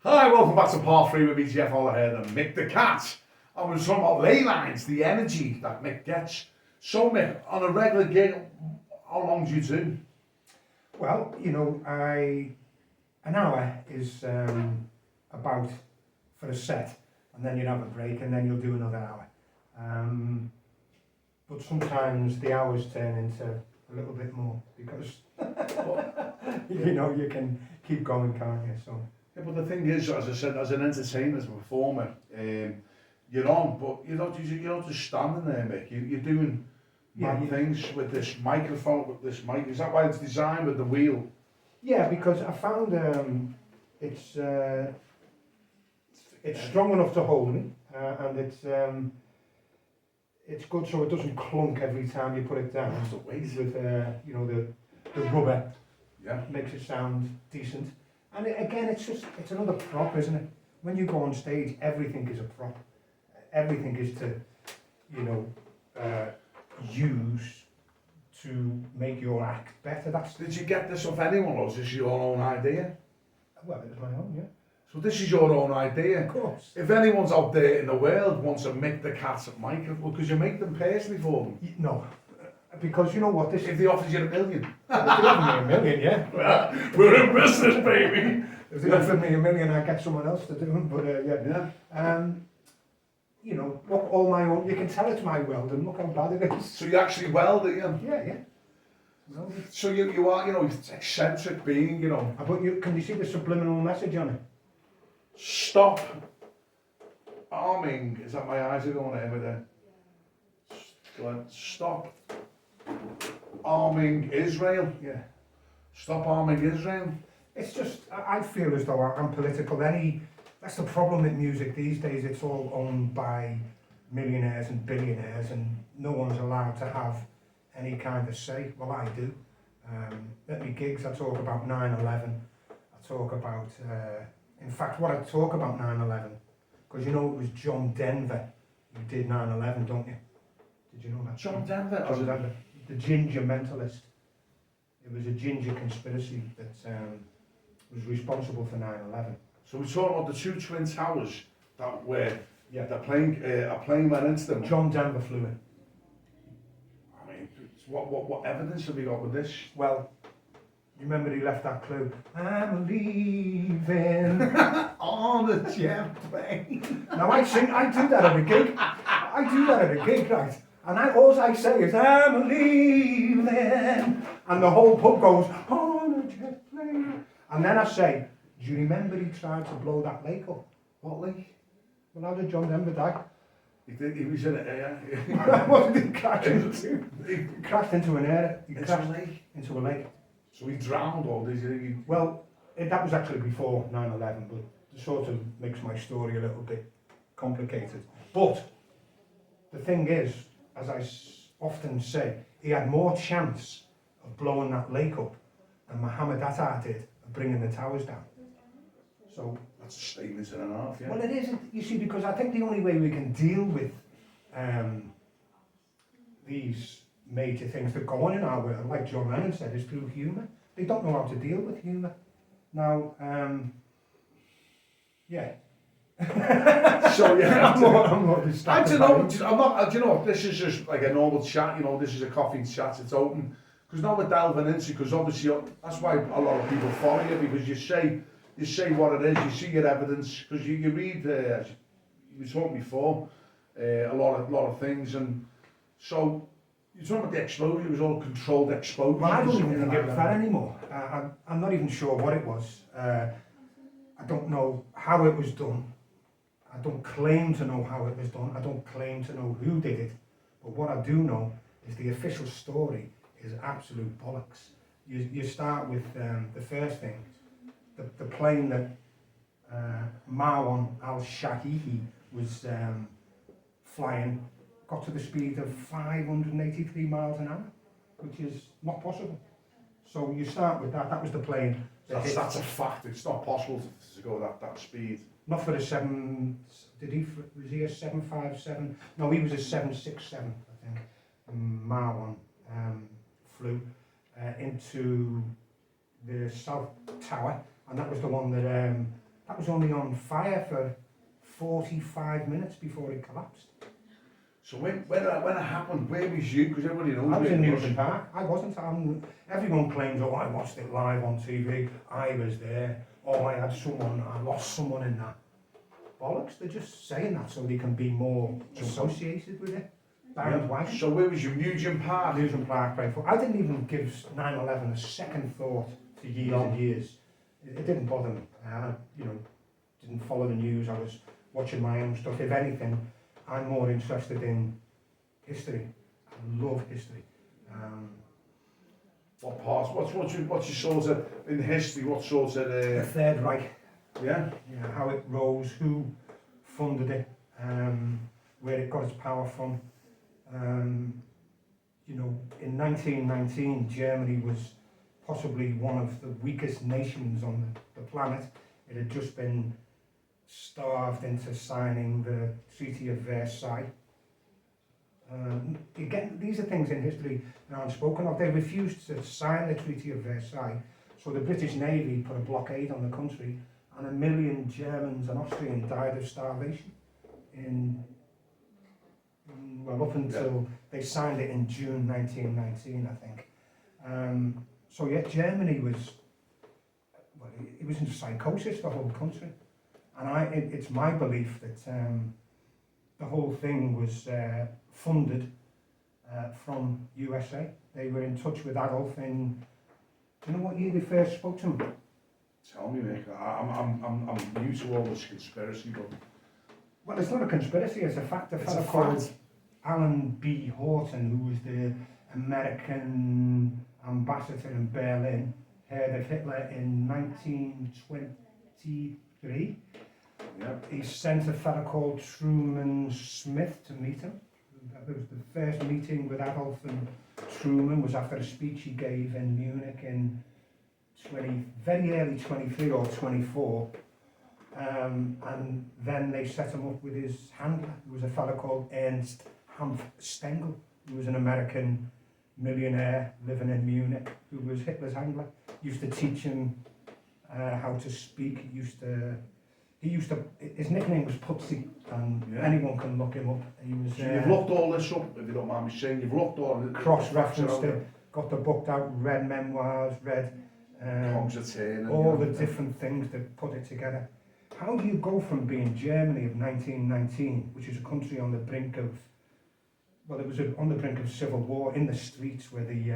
Hi, welcome back to part 3 with me, Jeff Ollerhead and Mick DaCat. And we're talking about ley lines, the energy that Mick gets. So Mick, on a regular gig, how long do you do? Well, you know, an hour is about for a set, and then you'll have a break, and then you'll do another hour. But sometimes the hours turn into a little bit more because you know you can keep going, can't you? So. Yeah, but the thing is, as I said, as an entertainer, as a performer, you're on, but you're not just standing there, Mick. You're doing mad things with this microphone, with this mic. Is that why it's designed with the wheel? Yeah, because I found it's strong enough to hold me, and it's good so it doesn't clunk every time you put it down. That's the weight. With you know the rubber, makes it sound decent. And again, it's another prop, isn't it? When you go on stage, everything is a prop. Everything is to, you know, use to make your act better. Did you get this off anyone, or is this your own idea? Well, it was my own, yeah. So this is your own idea? Of course. If anyone's out there in the world wants a Mick DaCat microphone, because you make them personally for them? No. Because you know what, if they offered you $1 million. If they offered me $1 million, yeah. Well, we're in business, baby. If they offered me $1 million, I'd get someone else to do it. But you know, look, all my own. You can tell it's my welding. Look how bad it is. So you actually weld it, yeah? Yeah. Well, so you are, you know, eccentric being, you know. But can you see the subliminal message on it? Stop arming. Is that my eyes are going over there? Stop arming Israel. Yeah. Stop arming Israel. It's just, I feel as though I'm political. That's the problem with music these days. It's all owned by millionaires and billionaires, and no one's allowed to have any kind of say. Well, I do. At my gigs, I talk about 9/11. I talk about, in fact, what I talk about 9/11, because you know it was John Denver who did 9/11, don't you? Did you know that? John Denver? John Denver, the ginger mentalist. It was a ginger conspiracy that was responsible for 9/11. So we're talking about the two twin towers that were, a plane went into them. John Denver flew in. I mean, what evidence have we got with this? Well, you remember he left that clue. I'm leaving on the jet plane. Now I do that at a gig. Right? And all I say is, I'm leaving. And the whole pub goes, on a jet plane. And then I say, do you remember he tried to blow that lake up? What lake? Well, how did John Denver die? He was in it, yeah. What did he crash into? He crashed into an area. Into a lake? Into a lake. So he drowned, or did he? Well, that was actually before 9/11, but it sort of makes my story a little bit complicated. But the thing is, as I often say, he had more chance of blowing that lake up than Muhammad Atta did of bringing the towers down. So that's a statement and a half, yeah. Well, it isn't, you see, because I think the only way we can deal with these major things that go on in our world, like John Lennon said, is through humour. They don't know how to deal with humour. Now, So yeah, I'm not I don't know. I'm not. Do you know? This is just like a normal chat. You know, this is a coffee chat. It's open because now we're delving into. Because obviously, that's why a lot of people follow you, because you say what it is. You see your evidence, because you read. You told me before a lot of things, and so you're talking about the explosion. It was all controlled explosion. Well, I don't even think it was that anymore. I'm not even sure what it was. I don't know how it was done. I don't claim to know how it was done. I don't claim to know who did it. But what I do know is the official story is absolute bollocks. You start with the first thing, the plane that Marwan al-Shahihi was flying got to the speed of 583 miles an hour, which is not possible. So you start with that. That was the plane. That's a fact. It's not possible to go that speed. Not for a 7. Was he a 757? No, he was a 767, I think. Marwan flew into the South Tower, and that was the one that That was only on fire for 45 minutes before it collapsed. So when it happened, where was you? Because everybody knows I was where in it Newton Park. I wasn't. Everyone claims, oh, I watched it live on TV. I was there. Oh, I lost someone in that. Bollocks, they're just saying that so they can be more associated with it. Bandwagon. So where was you? Newton Park? Newton Park, Breifly. I didn't even give 9/11 a second thought for years and years. It didn't bother me. I, didn't follow the news. I was watching my own stuff. If anything, I'm more interested in history. I love history. What parts? What's your sort of in history? What sort of? The Third Reich. Yeah. How it rose, who funded it, where it got its power from. In 1919, Germany was possibly one of the weakest nations on the planet. It had just been starved into signing the Treaty of Versailles. Again, these are things in history that aren't spoken of. They refused to sign the Treaty of Versailles, so the British Navy put a blockade on the country, and 1 million Germans and Austrians died of starvation up until they signed it in June 1919, I think. Germany was, it was in psychosis, the whole country. And it's my belief that the whole thing was funded from USA. They were in touch with Adolf in, do you know what year they first spoke to him? Tell me, Mick. I'm new to all this conspiracy, but... Well, it's not a conspiracy, it's a fact. A fellow called Alan B Horton, who was the American ambassador in Berlin, heard of Hitler in 1923. Yep. He sent a fellow called Truman Smith to meet him. That was the first meeting with Adolf and Truman, was after a speech he gave in Munich in very early 23 or 24. And then they set him up with his handler, who was a fellow called Ernst Hanf Stengel, who was an American millionaire living in Munich, who was Hitler's handler. Used to teach him how to speak. His nickname was Putsy, and anyone can look him up. He was. So you've looked all this up, if you don't mind me saying. You've looked all it. Cross-referenced it, got the book out, read memoirs, read all the different things that put it together. How do you go from being Germany of 1919, which is a country on the brink of, on the brink of civil war, in the streets where the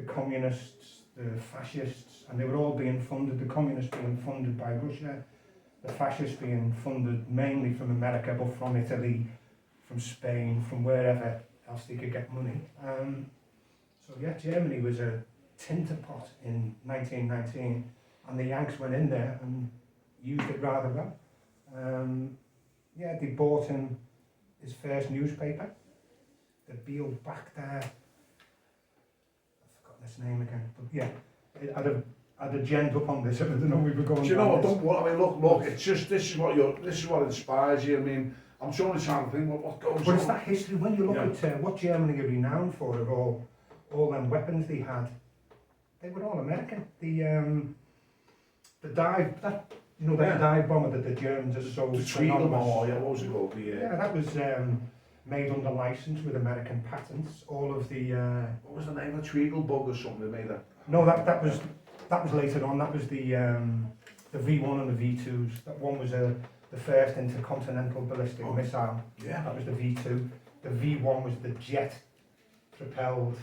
communists, the fascists, and they were all being funded, the communists being funded by Russia, the fascists being funded mainly from America, but from Italy, from Spain, from wherever else they could get money. Germany was a tinterpot in 1919, and the Yanks went in there and used it rather well. They bought him his first newspaper, the Beobachter, I've forgotten his name again, but I'd a gent up on this, I don't know we were going. Do you know what? Look, it's just, this is what inspires you. I mean, I'm trying to think what goes on. But it's that history, when you look at what Germany are renowned for, are all them weapons they had, they were all American. The dive bomber that the Germans are so the Treaty of Versailles, what was it called? That was made under license with American patents. All of the what was the name of Treaty bug or something that made that? No, that was later on. That was the V1 and the V2s. That one was the first intercontinental ballistic missile. Yeah. That was the V2. The V1 was the jet propelled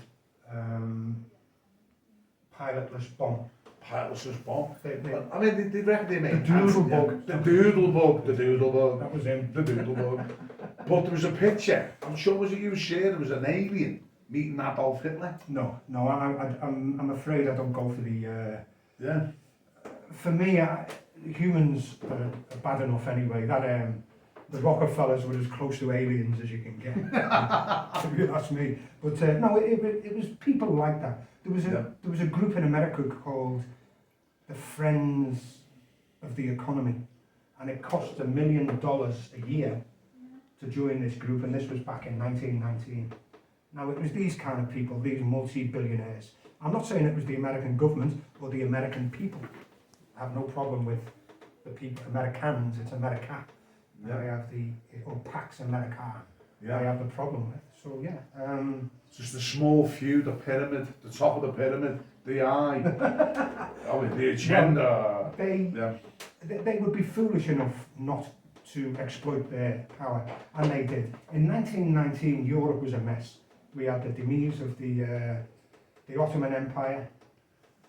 pilotless bomb. Pilotless bomb. I mean, they reckon they made the doodlebug. The doodlebug. That was him. The doodlebug. But there was a picture. I'm sure was it you shared? There was an alien meeting Adolf Hitler. No. I'm afraid I don't go for the. Yeah. For me, humans are bad enough anyway. That the Rockefellers were as close to aliens as you can get. That's me. But no, it was people like that. There was a group in America called the Friends of the Economy, and it cost $1 million a year to join this group, and this was back in 1919. Now it was these kind of people, these multi-billionaires. I'm not saying it was the American government or the American people. I have no problem with the people, Americans, it's America. Yeah. I have or Pax America. Yeah. I have the problem with. So yeah. Just a small few, the pyramid, the top of the pyramid, the eye, the agenda. Well, they would be foolish enough not to exploit their power, and they did. In 1919, Europe was a mess. We had the demise of the Ottoman Empire,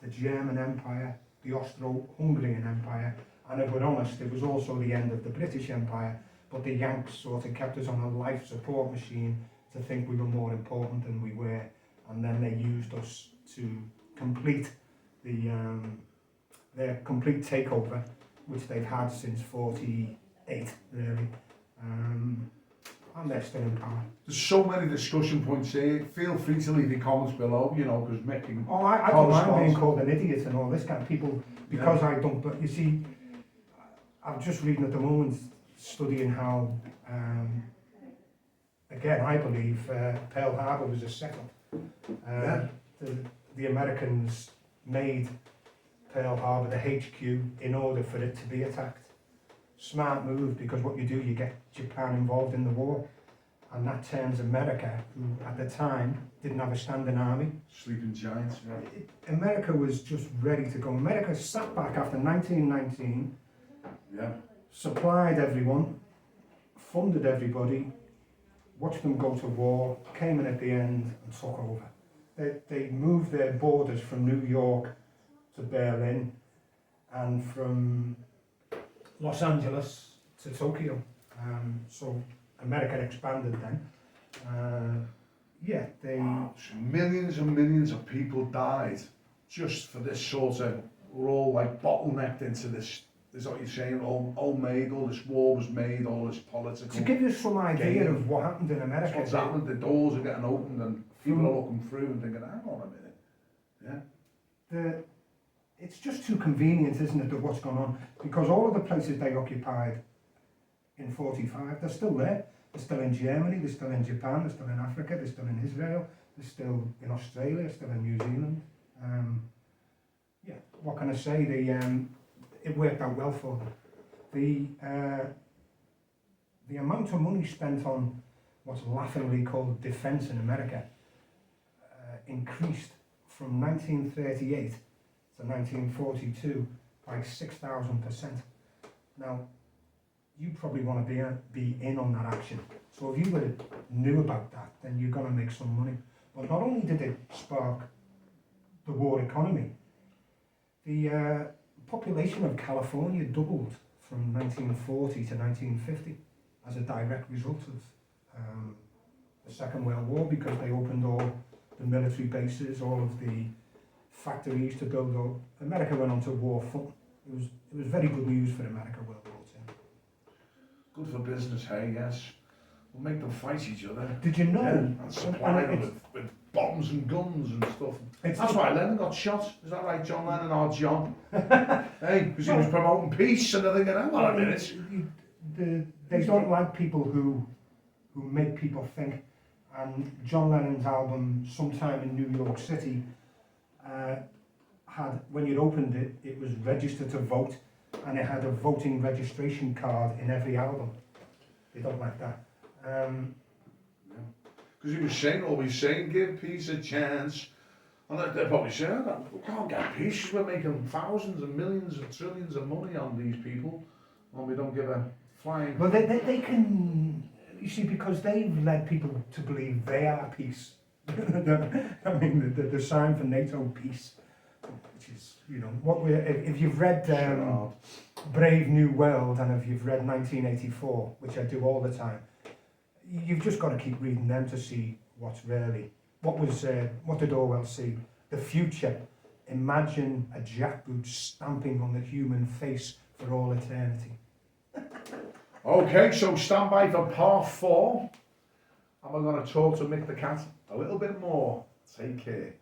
the German Empire, the Austro-Hungarian Empire, and if we're honest, it was also the end of the British Empire, but the Yanks sort of kept us on a life support machine to think we were more important than we were, and then they used us to complete their complete takeover, which they've had since 48, really. And they're still in power. There's so many discussion points here. Feel free to leave your comments below, you know, because Mick can... Oh, I don't mind being called an idiot and all this kind of people, because I don't, but you see, I'm just reading at the moment, studying how, again, I believe Pearl Harbor was a setup. The Americans made Pearl Harbor the HQ in order for it to be attacked. Smart move, because what you do, you get Japan involved in the war, and that turns America, who at the time didn't have a standing army. Sleeping giants, America was just ready to go. America sat back after 1919, supplied everyone, funded everybody, watched them go to war, came in at the end and took over. They moved their borders from New York to Berlin, and from Los Angeles to Tokyo. So America expanded then. Millions and millions of people died just for this sort of, we're all like bottlenecked into this is what you're saying, all made, all this war was made, all this political... To give you some idea of what happened in America... What's happened, the doors are getting opened and people are looking through and thinking, hang on a minute. It's just too convenient, isn't it, of what's gone on? Because all of the places they occupied in 45, they're still there. They're still in Germany, they're still in Japan, they're still in Africa, they're still in Israel, they're still in Australia, still in New Zealand. What can I say? It worked out well for them. The amount of money spent on what's laughingly called defence in America increased from 1938 to 1942 by 6,000%. Now, you probably want to be in on that action. So if you knew about that, then you're going to make some money. But not only did it spark the war economy, the population of California doubled from 1940 to 1950 as a direct result of the Second World War, because they opened all the military bases, all of the factories to build up. America went on to war front. It was very good news for America, World War II. Good for business, hey, yes. We'll make them fight each other. Did you know? And supply them with bombs and guns and stuff. That's why Lennon got shot. Is that right, John Lennon or John? Hey, because he was promoting peace and they're thinking, hang on a minute. They don't like people who make people think. And John Lennon's album, Sometime in New York City, had, when you opened it, it was registered to vote, and it had a voting registration card in every album. They don't like that. Because he was saying, always saying, give peace a chance. And they're probably saying, we can't get peace, we're making thousands and millions and trillions of money on these people, and we don't give a flying... Well, they can, you see, because they've led people to believe they are peace. I mean, the sign for NATO, peace, which is, you know, if you've read Brave New World, and if you've read 1984, which I do all the time, you've just got to keep reading them to see what's really, what did Orwell see? The future. Imagine a jackboot stamping on the human face for all eternity. Okay, so stand by for part 4, and we're going to talk to Mick DaCat a little bit more. Take care.